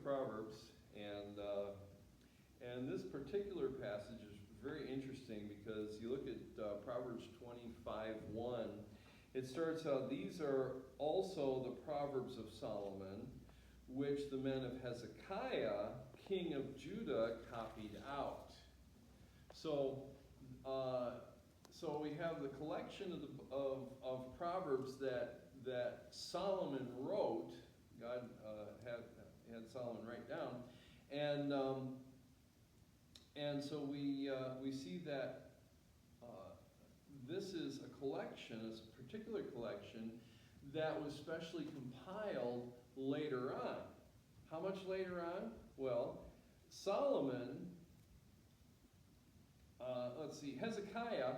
of Proverbs, and this particular passage is very interesting because you look at Proverbs 25:1. It starts out, "These are also the Proverbs of Solomon, which the men of Hezekiah, king of Judah, copied out." So we have the collection of Proverbs that Solomon wrote. God had Solomon write down, and so we see that this is a collection, a particular collection that was specially compiled later on. How much later on? Well, Solomon. Hezekiah,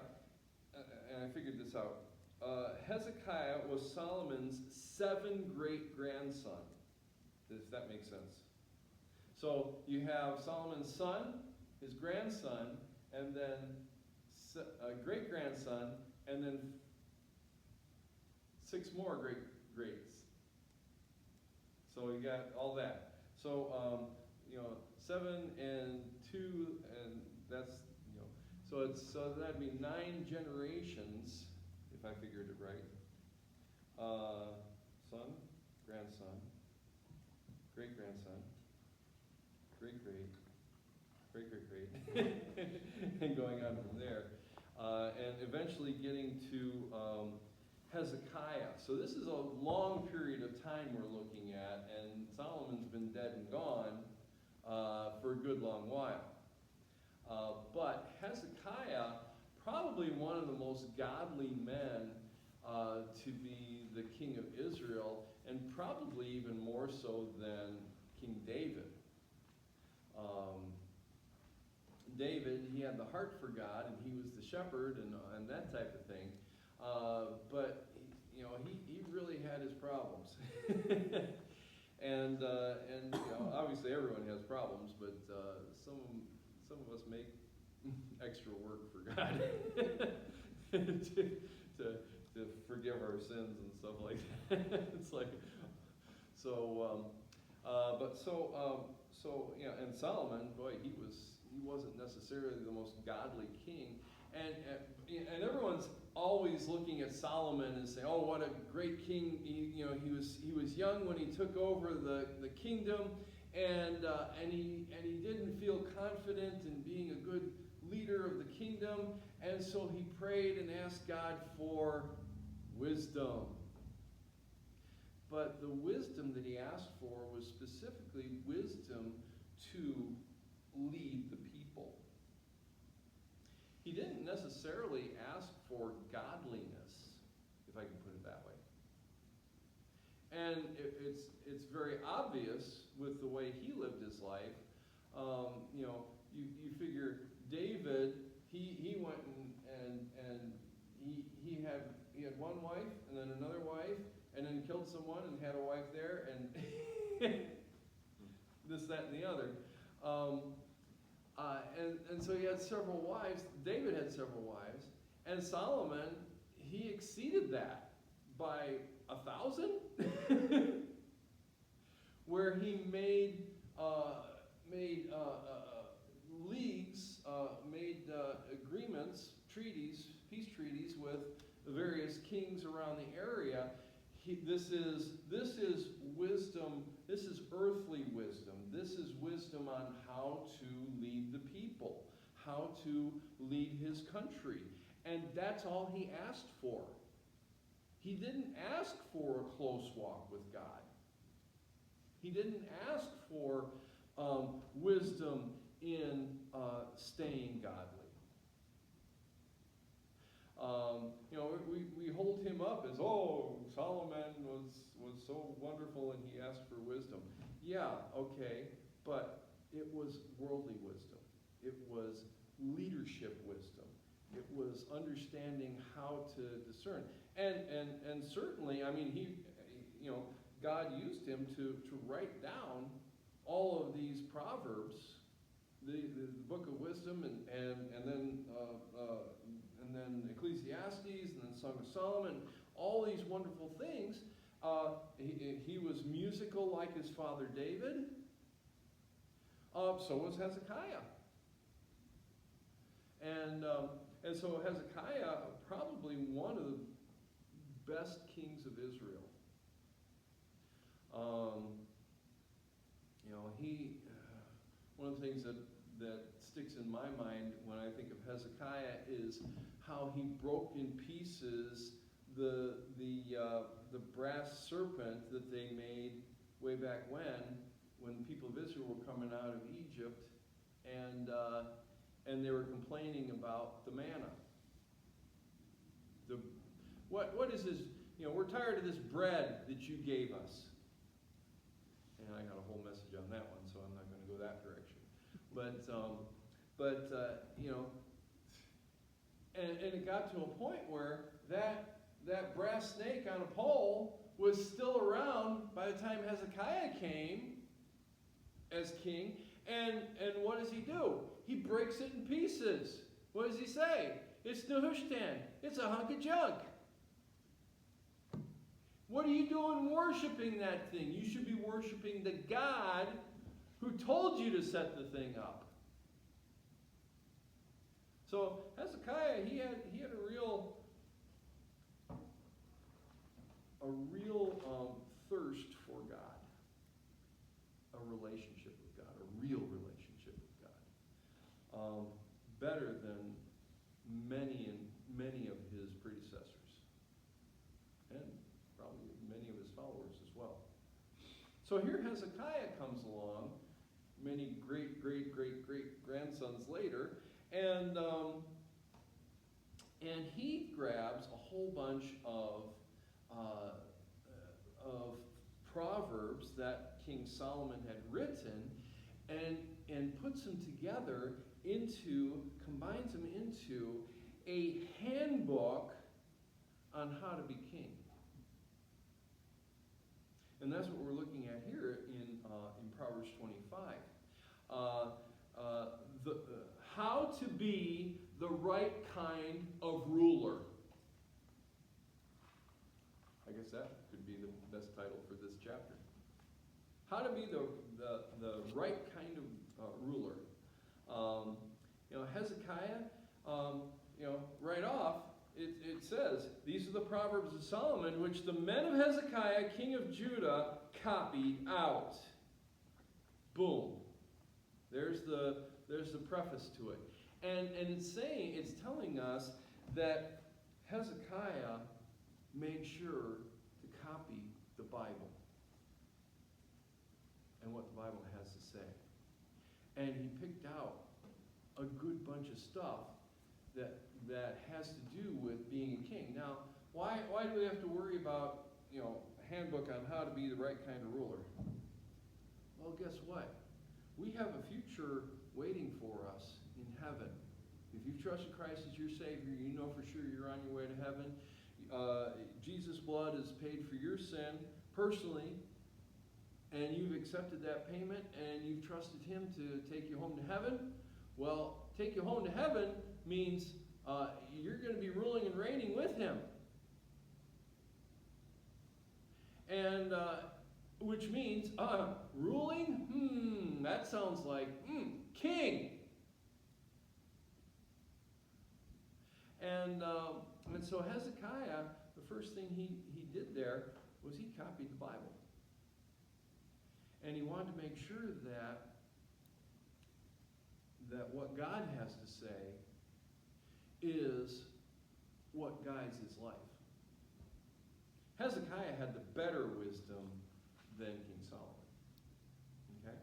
and I figured this out. Hezekiah was Solomon's 7th great-grandson, if that makes sense. So you have Solomon's son, his grandson, and then a great-grandson, and then 6 more greats. So you got all that. So 7 and 2, and that's so that'd be 9 generations, if I figured it right. Son, grandson, great-grandson, great-great, and going on from there. And eventually getting to Hezekiah. So this is a long period of time we're looking at, and Solomon's been dead and gone for a good long while. But Hezekiah, probably one of the most godly men to be the king of Israel, and probably even more so than King David. David, he had the heart for God, and he was the shepherd and that type of thing. But he really had his problems. and obviously everyone has problems, but some of us make extra work for God to forgive our sins and stuff like that. It's like and Solomon, boy, he wasn't necessarily the most godly king, and everyone's always looking at Solomon and saying, "Oh, what a great king! He was young when he took over the kingdom." And he didn't feel confident in being a good leader of the kingdom, and so he prayed and asked God for wisdom. But the wisdom that he asked for was specifically wisdom to lead the people. He didn't necessarily ask for godliness, if I can put it that way. And it's very obvious with the way he lived his life. You figure David, he went and he had one wife and then another wife and then killed someone and had a wife there and this, that, and the other. And so he had several wives. David had several wives, and Solomon, he exceeded that by 1,000, where he made leagues, made agreements, peace treaties with the various kings around the area. This is wisdom. This is earthly wisdom. This is wisdom on how to lead the people, how to lead his country, and that's all he asked for. He didn't ask for a close walk with God. He didn't ask for wisdom in staying godly. We hold him up as, oh, Solomon was so wonderful and he asked for wisdom. Yeah, okay, but it was worldly wisdom. It was leadership wisdom. It was understanding how to discern. And certainly, I mean, God used him to write down all of these proverbs, the book of wisdom, and then Ecclesiastes, and then Song of Solomon, all these wonderful things. He was musical like his father David. So was Hezekiah. And so Hezekiah, probably one of the best kings of Israel. One of the things that sticks in my mind when I think of Hezekiah is how he broke in pieces the brass serpent that they made way back when the people of Israel were coming out of Egypt, and they were complaining about the manna. What is this? We're tired of this bread that you gave us. And I got a whole message on that one, so I'm not going to go that direction. And it got to a point where that brass snake on a pole was still around by the time Hezekiah came as king. And what does he do? He breaks it in pieces. What does he say? It's Nehushtan. It's a hunk of junk. What are you doing worshiping that thing? You should be worshiping the God who told you to set the thing up. So Hezekiah, he had a real thirst for God, a relationship with God, a real relationship with God, better than many of his predecessors, and probably many of his followers as well. So here Hezekiah comes along, many great grandsons later, and he grabs a whole bunch of proverbs that King Solomon had written, and puts them together combines them into a handbook on how to be king. And that's what we're looking at here in Proverbs 25. How to be the right kind of ruler. I guess that could be the best title for this chapter. How to be the right kind of ruler. Hezekiah, right off, it says, these are the Proverbs of Solomon, which the men of Hezekiah, king of Judah, copied out. Boom. There's the preface to it. And it's telling us that Hezekiah made sure to copy the Bible and what the Bible has to say. And he picked out a good bunch of stuff that has to do with being a king. Now, why do we have to worry about, a handbook on how to be the right kind of ruler? Well, guess what? We have a future waiting for us in heaven. If you've trusted Christ as your Savior, you know for sure you're on your way to heaven. Jesus' blood has paid for your sin personally, and you've accepted that payment, and you've trusted Him to take you home to heaven. Well, take you home to heaven means you're going to be ruling and reigning with Him. And which means ruling? That sounds like king. And so Hezekiah, the first thing he did there was he copied the Bible. And he wanted to make sure that what God has to say is what guides his life. Hezekiah had the better wisdom than King Solomon. Okay?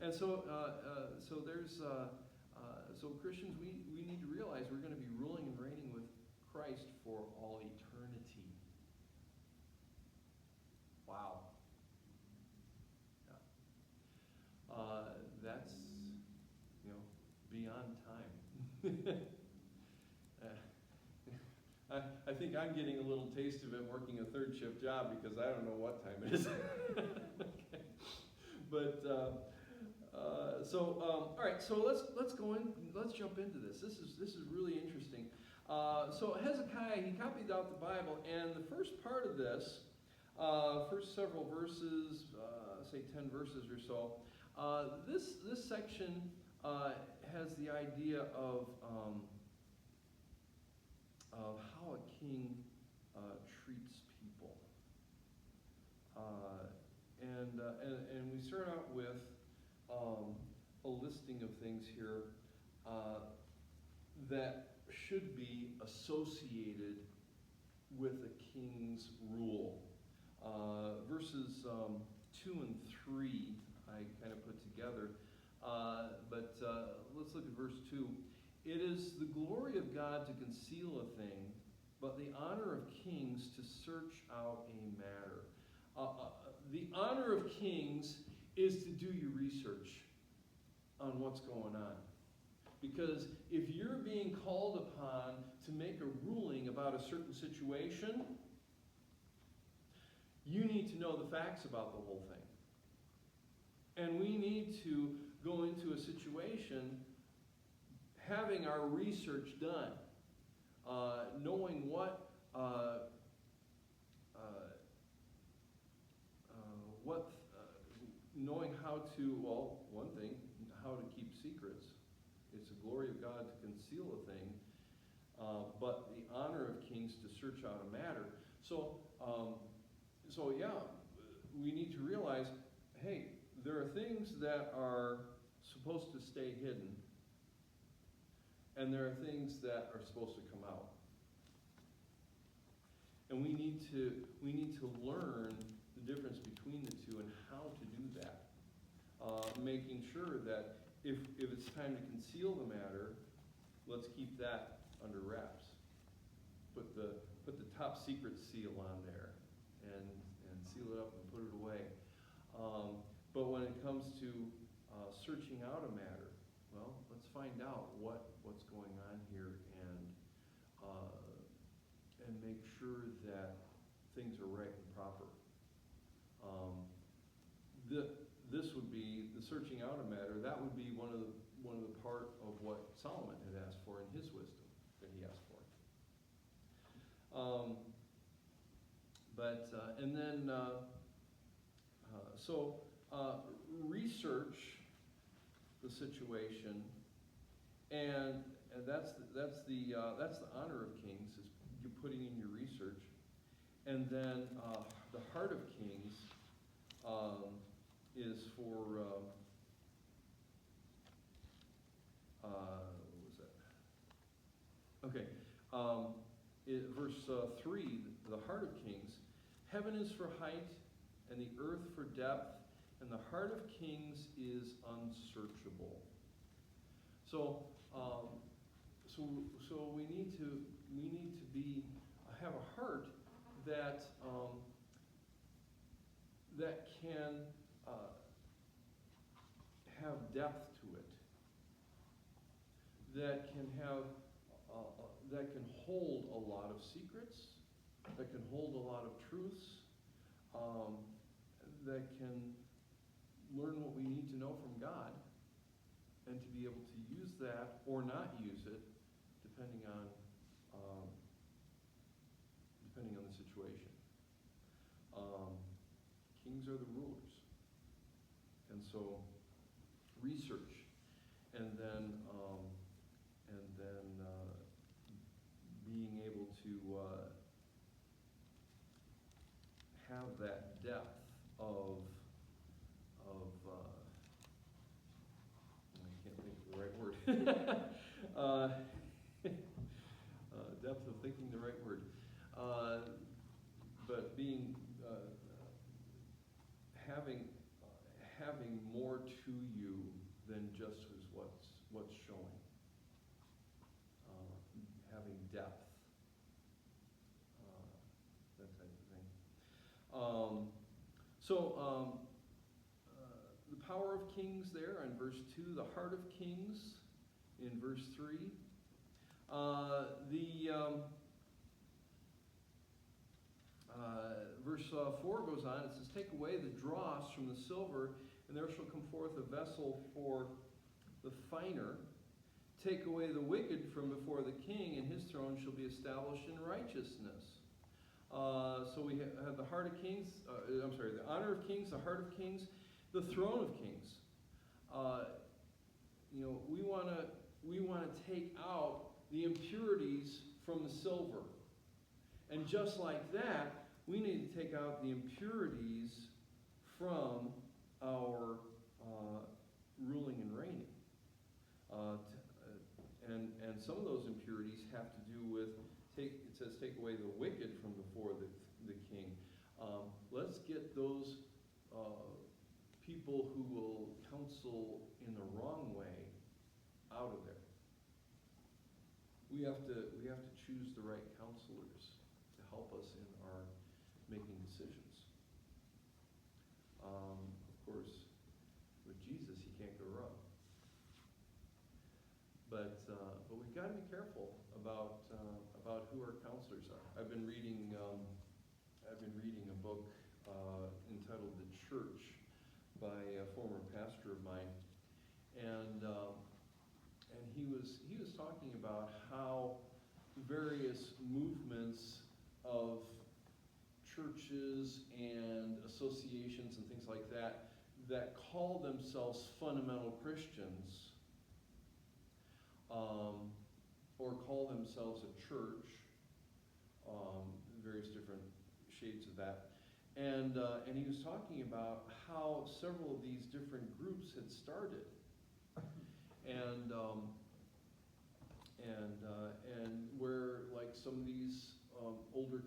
And so Christians, we need to realize we're going to be ruling and reigning with Christ for all eternity. Wow. Yeah. That's, beyond time. I think I'm getting a little taste of it working a third shift job because I don't know what time it is. Okay. But all right. So let's go in. Let's jump into this. This is really interesting. So Hezekiah, he copied out the Bible, and the first part of this, first several verses, say 10 verses or so, This section has the idea of how a king treats people, and we start out with a listing of things here that should be associated with a king's rule. Verses 2 and 3 I kind of put together, but let's look at verse 2. It is the glory of God to conceal a thing, but the honor of kings to search out a matter. The honor of kings is to do your research on what's going on. Because if you're being called upon to make a ruling about a certain situation, you need to know the facts about the whole thing. And we need to go into a situation having our research done, knowing knowing how to, well, one thing, how to keep secrets. It's the glory of God to conceal a thing, but the honor of kings to search out a matter. So yeah, we need to realize, hey, there are things that are supposed to stay hidden, and there are things that are supposed to come out. And we need to learn the difference between the two and how to do that. Making sure that if it's time to conceal the matter, let's keep that under wraps. Put the top secret seal on there and seal it up and put it away. But when it comes to searching out a matter, well, let's find out what's going on here and make sure that things are right and proper. This would be the searching out a matter. That would be one of the part of what Solomon had asked for in his wisdom that he asked for. Research the situation, and that's the honor of kings, is you putting in your research, and then the heart of kings is for what was that? Okay, verse 3, the heart of kings. Heaven is for height, and the earth for depth, and the heart of kings is unsearchable. So we need to have a heart that can have depth to it, that can hold a lot of secrets, that can hold a lot of truths, that can learn what we need to know from God, and to be able to use that or not use it, depending on the situation. Kings are the rulers, and so research, and then being able to have that depth of I can't think of the right word. Depth of thinking the right word, but being having more to you than just what's showing. Having depth, that type of thing. The power of kings there in verse 2, the heart of kings in verse 3. Verse 4 goes on, it says, take away the dross from the silver, and there shall come forth a vessel for the finer. Take away the wicked from before the king, and his throne shall be established in righteousness. So we have the heart of kings, the honor of kings, the heart of kings, the throne of kings. we want to take out the impurities from the silver. And just like that, we need to take out the impurities from our ruling and reigning. And some of those impurities have to do with, it says take away the wicked from before the king. Let's get those people who will counsel in the wrong way out of there. We have to choose the right counselors to help us in our making decisions. Of course, with Jesus, he can't go wrong. But we've got to be careful about who our counselors are. I've been reading a book entitled "The Church" by a former pastor of mine, and he was talking about how various movements of churches and associations and things like that call themselves fundamental Christians, or call themselves a church, various different shades of that. And he was talking about how several of these different groups had started, and where like some of these older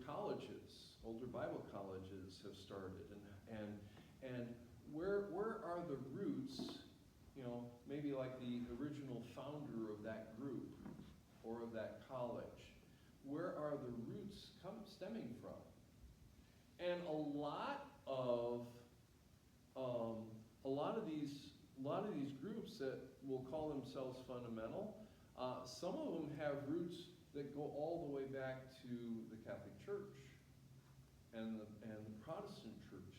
Bible colleges have started, and where are the roots? Maybe like the original founder of that group or of that college. Where are the roots stemming from? And a lot of these groups that will call themselves fundamental, some of them have roots that go all the way back to the Catholic Church and the Protestant churches.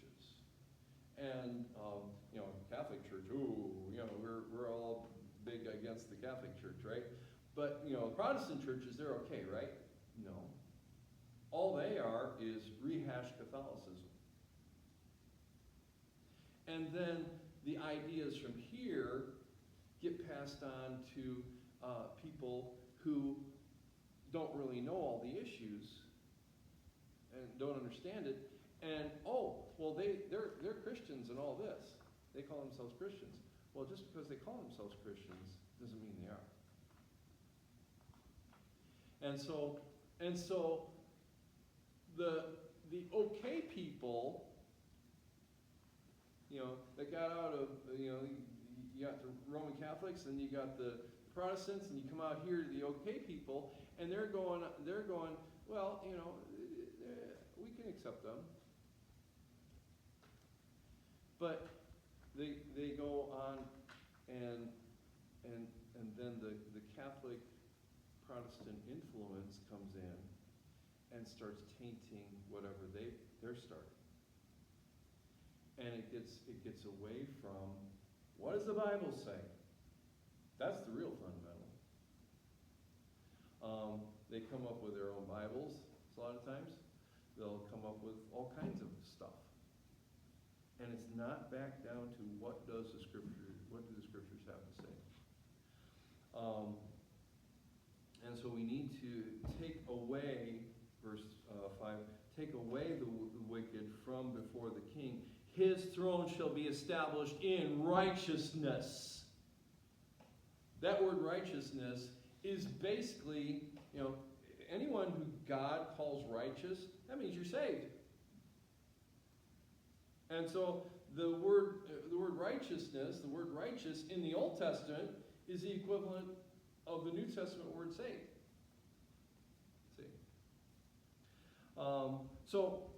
And Catholic Church, we're all big against the Catholic Church, right? But Protestant churches, they're okay, right? No. All they are is rehashed Catholicism. And then the ideas from here get passed on to people who don't really know all the issues and don't understand it. And they're Christians and all this. They call themselves Christians. Well, just because they call themselves Christians doesn't mean they are. And so the okay people, that got out of, you got the Roman Catholics and you got the Protestants, and you come out here to the okay people, and they're going, well, we can accept them. But they go on, and then the Catholic Protestant influence comes in and starts tainting whatever they're starting. And it gets away from, what does the Bible say? That's the real fundamental. They come up with their own Bibles a lot of times. They'll come up with all kinds of stuff. And it's not back down to what do the scriptures have to say. And so we need to take away, verse 5, take away the wicked from before the king. His throne shall be established in righteousness. That word righteousness is basically, anyone who God calls righteous, that means you're saved. And so the word righteousness, the word righteous in the Old Testament is the equivalent of the New Testament word saved. See? So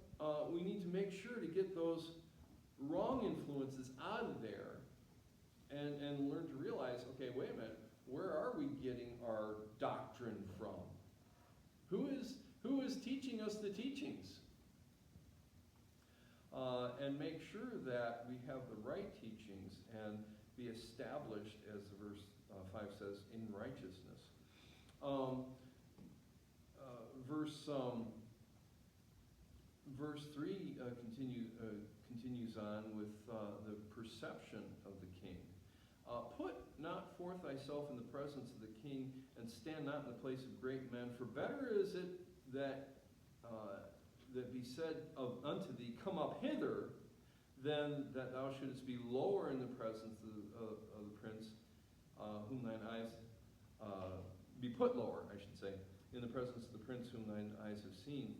we need to make sure to get those wrong influences out of there and learn to realize, okay, wait a minute, where are we getting our doctrine from? Who is teaching us the teachings? And make sure that we have the right teachings and be established, as verse 5 says, in righteousness. Verse 3 continues on with the perception of the king. Put not forth thyself in the presence of the king, and stand not in the place of great men. For better is it that that be said unto thee, Come up hither, than that thou shouldest be lower in the presence of the prince, whom thine eyes be put lower, I should say, in the presence of the prince whom thine eyes have seen.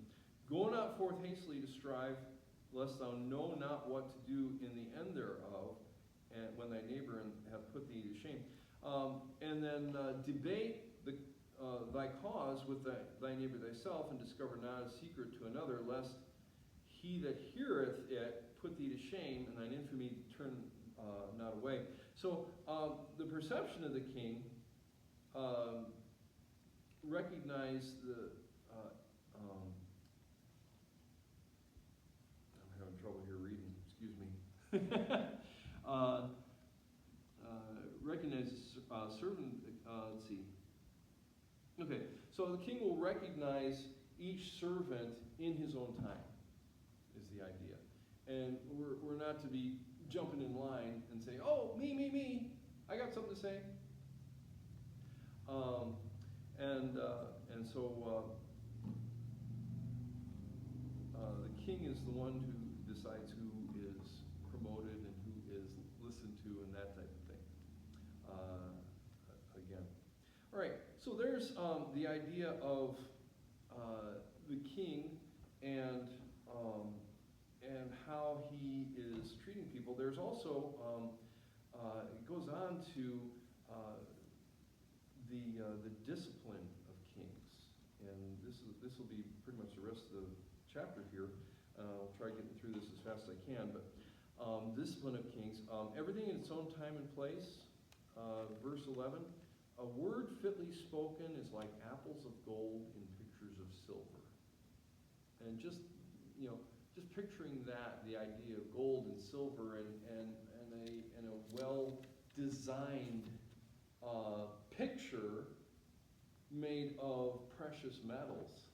Go not forth hastily to strive, lest thou know not what to do in the end thereof, and when thy neighbor hath put thee to shame. And then debate thy cause with thy neighbor thyself, and discover not a secret to another, lest he that heareth it put thee to shame, and thine infamy turn not away. So the perception of the king recognized I'm having trouble here reading, excuse me. Recognizes servant, let's see. Okay, so the king will recognize each servant in his own time, is the idea. And we're not to be jumping in line and say, oh, me, I got something to say. And so the king is the one who decides who is promoted and who is listened to and that type of thing. Again. All right, so there's the idea of the king and how he is treating people. There's also, it goes on to the discipline of kings. And this will be pretty much the rest of the chapter here. I'll try getting through this as fast as I can. But discipline of kings. Everything in its own time and place. Verse 11. A word fitly spoken is like apples of gold in pictures of silver. And just picturing that, the idea of gold and silver and a well-designed picture made of precious metals.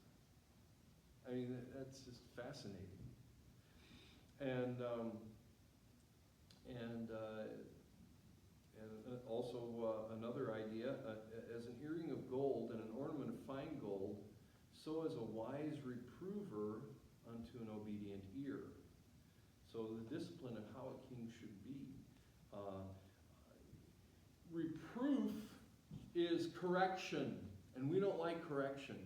I mean, that's just fascinating. And also another idea, as an earring of gold and an ornament of fine gold, so is a wise reprover unto an obedient ear. So the discipline of how a king should be. Reproof is correction, and we don't like correction.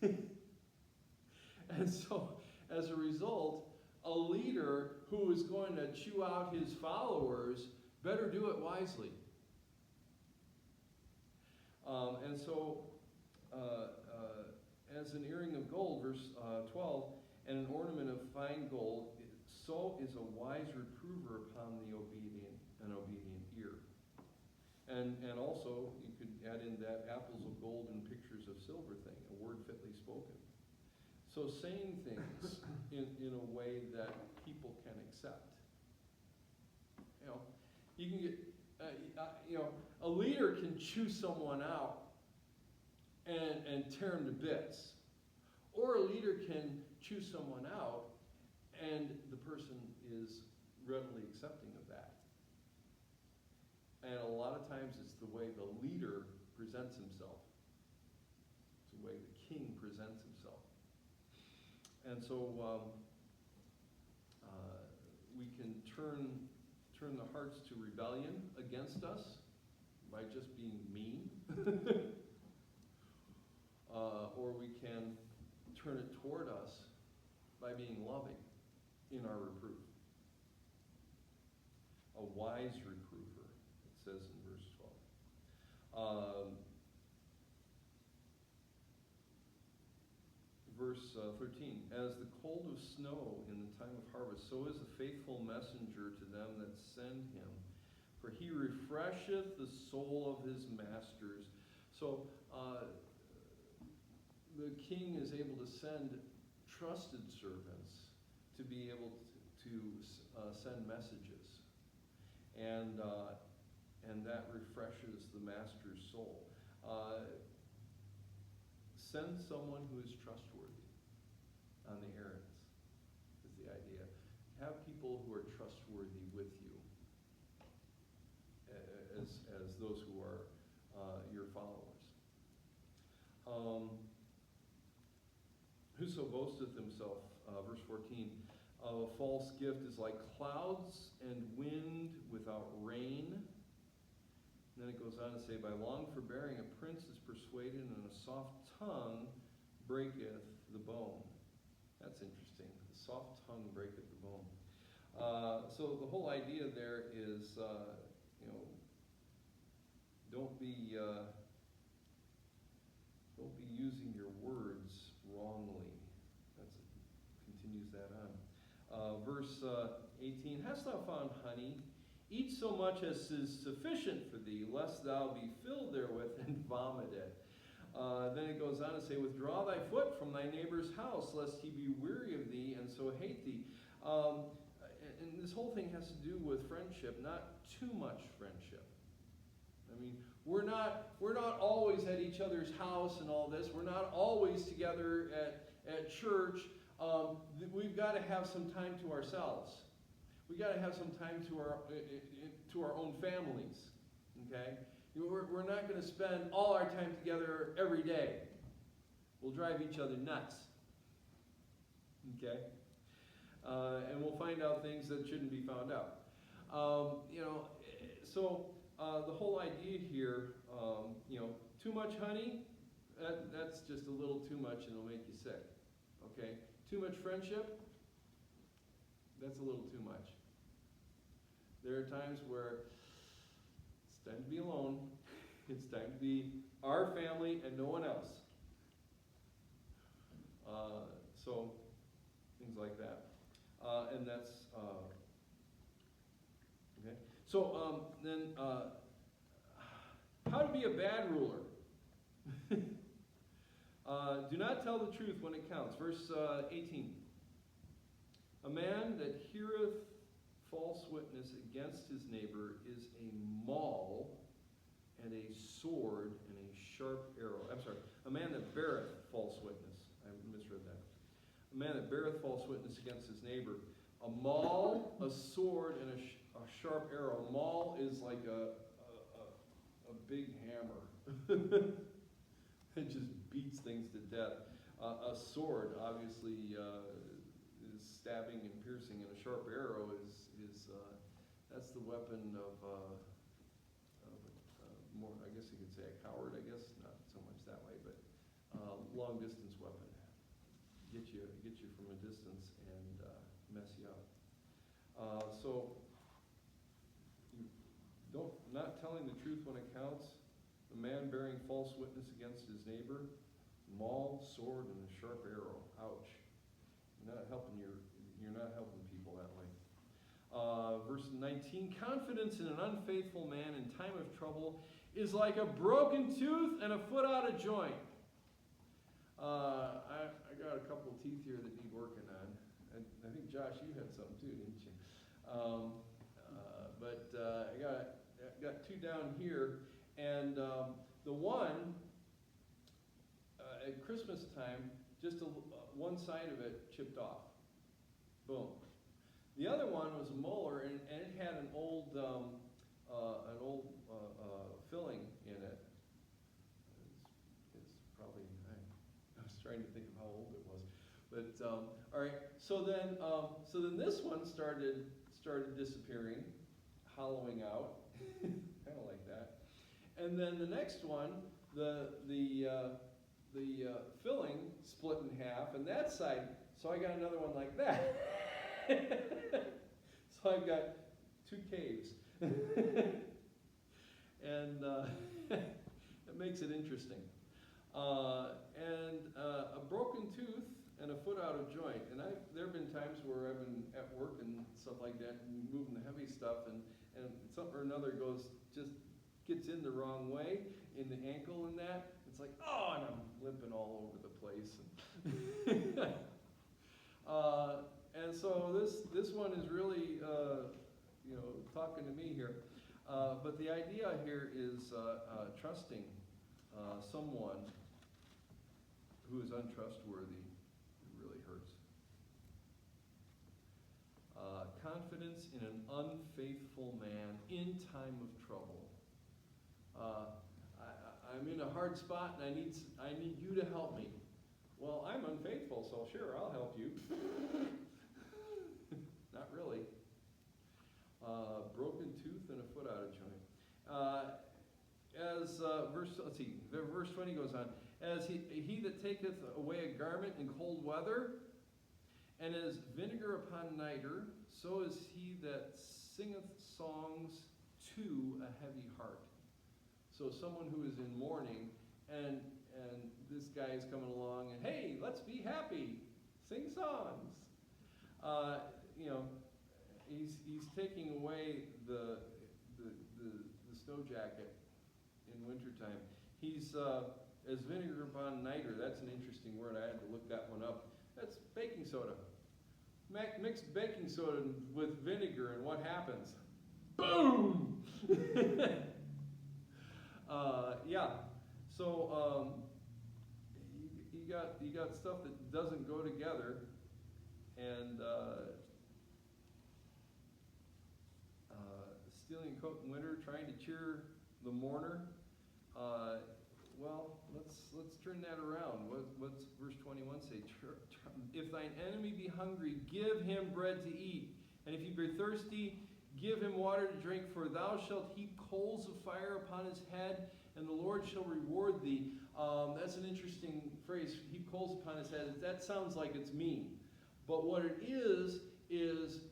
And so, as a result, a leader who is going to chew out his followers better do it wisely. And so, as an earring of gold, verse 12, and an ornament of fine gold, so is a wise reprover upon an obedient ear. And also, you could add in that apples of gold and pictures of silver thing, a word fitly spoken. So saying things in a way that people can accept. You can get, a leader can chew someone out and tear them to bits. Or a leader can chew someone out and the person is readily accepting of that. And a lot of times it's the way the leader presents himself. It's the way the king presents himself. And so we can turn the hearts to rebellion against us by just being mean. Or we can turn it toward us by being loving in our reproof. A wise reprover, it says in verse 12. Verse 13, as the cold of snow in the time of harvest, so is a faithful messenger to them that send him. For he refresheth the soul of his masters. So the king is able to send trusted servants to be able to send messages. And that refreshes the master's soul. Send someone who is trustworthy on the errands, is the idea. Have people who are trustworthy with you as those who are your followers. Whoso boasteth himself, verse 14, of a false gift is like clouds and wind without rain. And then it goes on to say, by long forbearing a prince is persuaded, and a soft tongue breaketh the bone. That's interesting. The soft tongue breaketh the bone. So the whole idea there is, don't be using your words wrongly. Continues that on. Verse 18, hast thou found honey? Eat so much as is sufficient for thee, lest thou be filled therewith and vomit it. Then it goes on to say, withdraw thy foot from thy neighbor's house, lest he be weary of thee, and so hate thee. And this whole thing has to do with friendship, not too much friendship. I mean, we're not always at each other's house and all this. We're not always together at church. We've got to have some time to ourselves. We've got to have some time to our own families. Okay? We're not going to spend all our time together every day. We'll drive each other nuts. Okay? And we'll find out things that shouldn't be found out. So the whole idea here, too much honey, that's just a little too much and it'll make you sick. Okay? Too much friendship, that's a little too much. There are times where it's time to be alone. It's time to be our family and no one else. So, things like that. And that's, okay. So, then, how to be a bad ruler. Do not tell the truth when it counts. Verse 18. A man that heareth false witness against his neighbor is a maul and a sword and a sharp arrow. I'm sorry. A man that beareth false witness. I misread that. A man that beareth false witness against his neighbor. A maul, a sword, and a sharp arrow. A maul is like a big hammer. It just beats things to death. A sword, obviously, is stabbing and piercing, and a sharp arrow is that's the weapon of more. I guess you could say a coward. I guess not so much that way, but long distance weapon. Get you from a distance and mess you up. So not telling the truth when it counts. A man bearing false witness against his neighbor, maul, sword, and a sharp arrow. Ouch! You're not helping people that way. Verse 19: confidence in an unfaithful man in time of trouble is like a broken tooth and a foot out of joint. I got a couple of teeth here that need working on. I think Josh, you had some too, didn't you? But I got two down here. And the one, at Christmas time, just one side of it chipped off. Boom. The other one was a molar, and it had an old filling in it. It's probably, I was trying to think of how old it was. But, all right, so then this one started disappearing, hollowing out, kind of like that. And then the next one, the filling split in half, and that side, so I got another one like that. So I've got two caves. And it makes it interesting. And a broken tooth and a foot out of joint. And there have been times where I've been at work and stuff like that, and moving the heavy stuff, and something or another gets in the wrong way, in the ankle and that. It's like, oh, and I'm limping all over the place. And so this one is really, talking to me here. But the idea here is trusting someone who is untrustworthy. It really hurts. Confidence in an unfaithful man in time of trouble. I'm in a hard spot and I need you to help me. Well, I'm unfaithful, so sure, I'll help you. Not really. Broken tooth and a foot out of joint. Verse 20 goes on. As he that taketh away a garment in cold weather, and as vinegar upon nitre, so is he that singeth songs to a heavy heart. So someone who is in mourning, and this guy is coming along, and hey, let's be happy, sing songs. He's taking away the snow jacket in wintertime. He's as vinegar upon nitre. That's an interesting word. I had to look that one up. That's baking soda. Mix baking soda with vinegar, and what happens? Boom! So you got stuff that doesn't go together, and stealing a coat in winter, trying to cheer the mourner. Well, let's turn that around. What's verse 21 say? If thine enemy be hungry, give him bread to eat, and if he be thirsty, give him water to drink. For thou shalt heap coals of fire upon his head, and the Lord shall reward thee. That's an interesting phrase. Heap coals upon his head. That sounds like it's mean, but what it is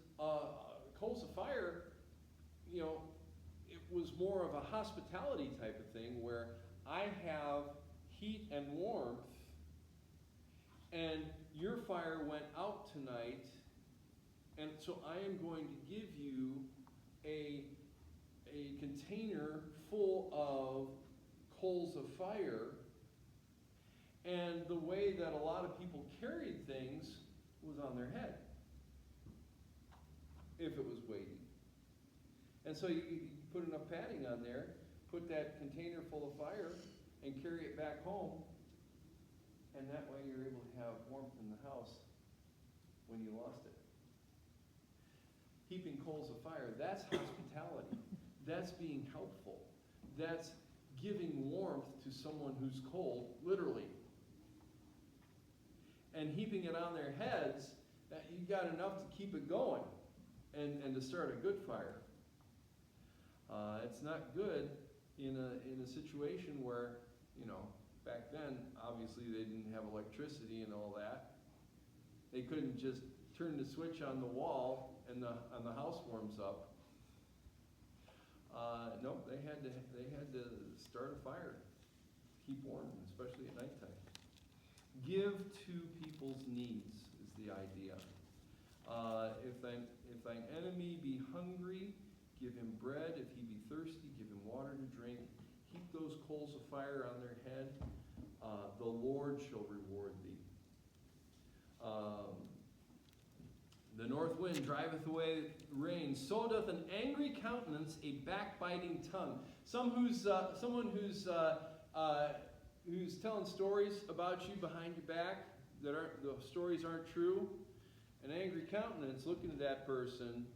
coals of fire. It was more of a hospitality type of thing where I have heat and warmth, and your fire went out tonight, and so I am going to give you a container full of coals of fire. And the way that a lot of people carried things was on their head, if it was weighty. And so you put enough padding on there, put that container full of fire, and carry it back home, and that way you're able to have warmth in the house when you lost it. Heaping coals of fire, that's hospitality. That's being helpful. That's giving warmth to someone who's cold, literally. And heaping it on their heads, that you got enough to keep it going and to start a good fire. It's not good in a situation where, back then, obviously they didn't have electricity and all that. They couldn't just turn the switch on the wall and the house warms up. Nope, they had to start a fire, keep warm, especially at nighttime. Give to people's needs is the idea. If thine enemy be hungry, give him bread. If he be thirsty, give him water to drink. Heap those coals of fire on their head. The Lord shall reward thee. The north wind driveth away rain. So doth an angry countenance a backbiting tongue. Someone who's telling stories about you behind your back that the stories aren't true. An angry countenance looking at that person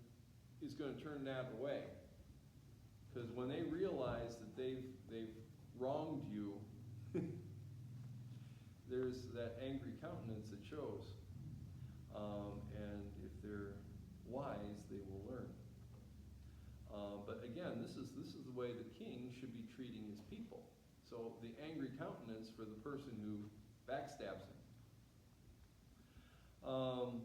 is going to turn that away, because when they realize that they've wronged you, there's that angry countenance that shows. And if they're wise, they will learn. But again, this is the way the king should be treating his people. So the angry countenance for the person who backstabs him.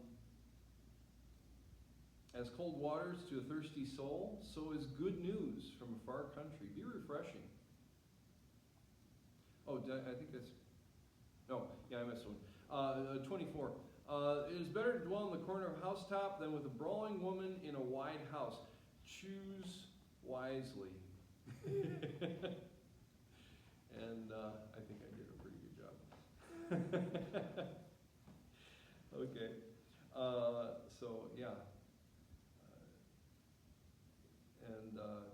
As cold waters to a thirsty soul, so is good news from a far country. Be refreshing. Oh, I think that's... No, yeah, I missed one. 24. It is better to dwell in the corner of a housetop than with a brawling woman in a wide house. Choose wisely. And I think I did a pretty good job. Okay. So, yeah.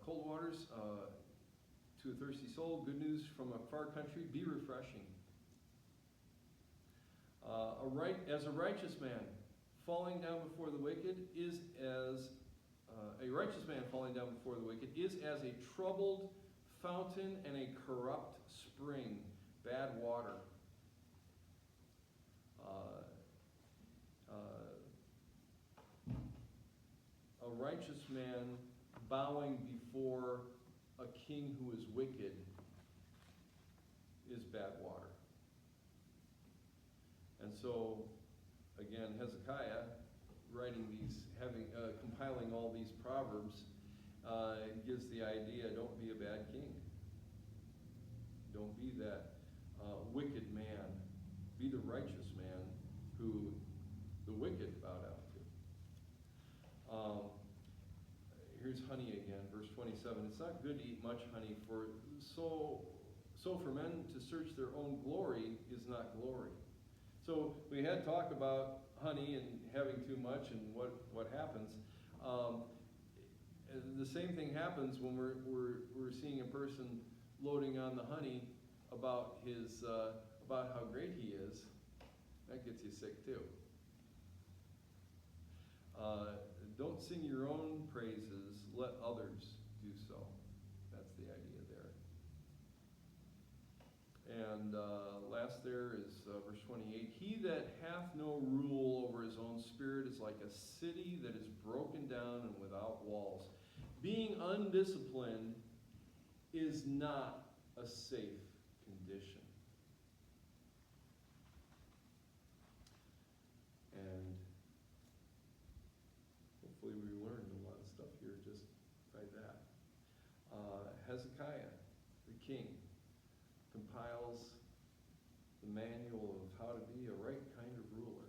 Cold waters to a thirsty soul. Good news from a far country. Be refreshing. As a righteous man falling down before the wicked is as a righteous man falling down before the wicked is as a troubled fountain and a corrupt spring, bad water. A righteous man bowing before a king who is wicked is bad water. And so, again, Hezekiah, compiling all these proverbs, gives the idea: don't be a bad king. Don't be that wicked man. Be the righteous man who the wicked bow down to. Here's honey again, verse 27. It's not good to eat much honey, for for men to search their own glory is not glory. So we had talked about honey and having too much and what happens. The same thing happens when we're seeing a person loading on the honey about how great he is. That gets you sick too. Don't sing your own praises, let others do so. That's the idea there. And last there is verse 28. He that hath no rule over his own spirit is like a city that is broken down and without walls. Being undisciplined is not a safe condition. And hopefully we learned a lot of stuff here just by that. Hezekiah, the king, compiles the manual of how to be a right kind of ruler.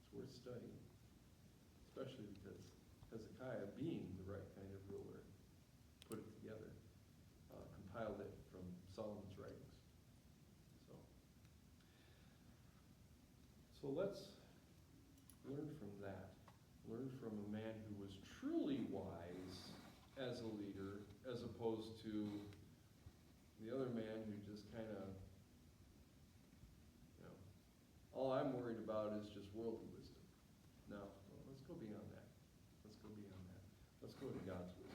It's worth studying, especially because Hezekiah, being the right kind of ruler, put it together, compiled it from Solomon's writings. So let's learn from that. Learn from a man who was truly wise as a leader, as opposed to the other man who just kind of, all I'm worried about is just worldly wisdom. No, let's go beyond that. Let's go beyond that. Let's go to God's wisdom.